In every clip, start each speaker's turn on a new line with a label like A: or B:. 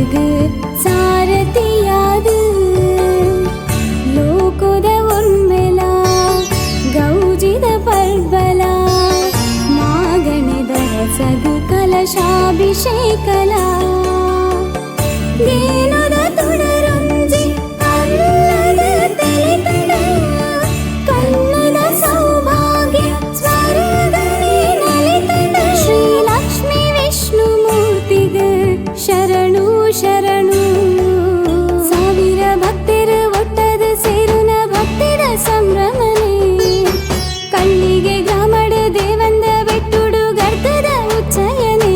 A: तेरुगु सारथियादु लोकोद उर्मिला गौजिद पर्बला मागणिद रसगु कलशाभिषेकला देनुद तुडरुंजि अल्लद तेलितड कन्नद सौभाग्य स्वरगणे नलितड श्री लक्ष्मी विष्णु मूर्तिगे शरणु शरणु ಸಾವಿರ ಭಕ್ತರು ಒಟ್ಟದ ಸೇರುನ ಭಕ್ತರ ಸಂಭ್ರಮನೆ ಕಣ್ಣಿಗೆ ಗ್ರಾಮಡ ದೇವಂದ ಬೆಟ್ಟುಡು ಗರ್ತದ ಉಚ್ಚಯನೆ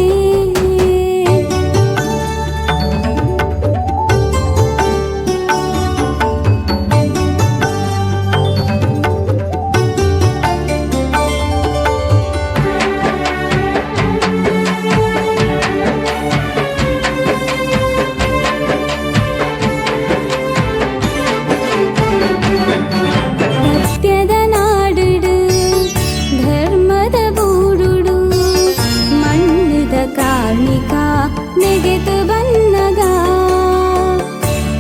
A: ಸತ್ಯದ ನಾಡುಡು ಧರ್ಮದ ಬೂಡುಡು ಮಣ್ಣದ ಕಾರ್ಮಿಕ ನೆಗೆದು ಬನ್ನಗ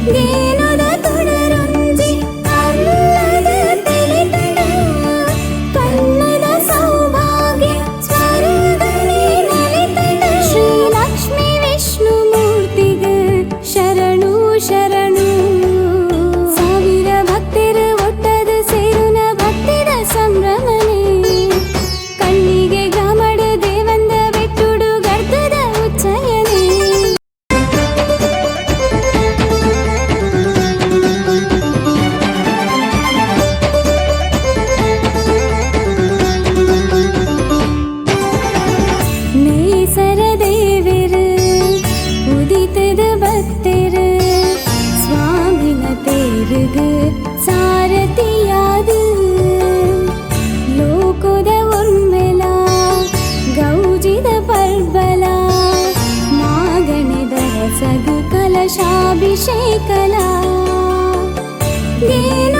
A: ದೇನುದ ತುಡರುಂಜಿ ಅಲ್ಲದ ತೆಲಿತಡ ಕನ್ನದ ಸೌಭಾಗ್ಯ ಸ್ವರಗಣೆ ನಲಿತಡ ಶ್ರೀ ಲಕ್ಷ್ಮೀ ವಿಷ್ಣು ಮೂರ್ತಿಗೆ ಶರಣು ಶರಣು ಸಾವಿರ ಭಕ್ತರು ಒಟ್ಟದ ಸೇರುನ ಭಕ್ತರ ಸಂಭ್ರಮನೆ ಕಣ್ಣಿಗೆ ಗ್ರಾಮಡ ದೇವಂದ ಬೆಟ್ಟುಡು ಗರ್ತದ ಉಚ್ಚಯನೆ ನೇಸರ ದೇವರು ಉದಿತದ ಭಕ್ತರು ಸ್ವಾಮಿನ ತೇರುಗು ಸಾರಥಿಯಾದು ಲೋಕೋದ ಉರ್ಮಿಲ ಗೌಜಿದ ಪರ್ಬಲ ಮಾಗಣೆದ ರಸಗು ಕಲಶಾಭಿಷೇಕಲ ದೇನ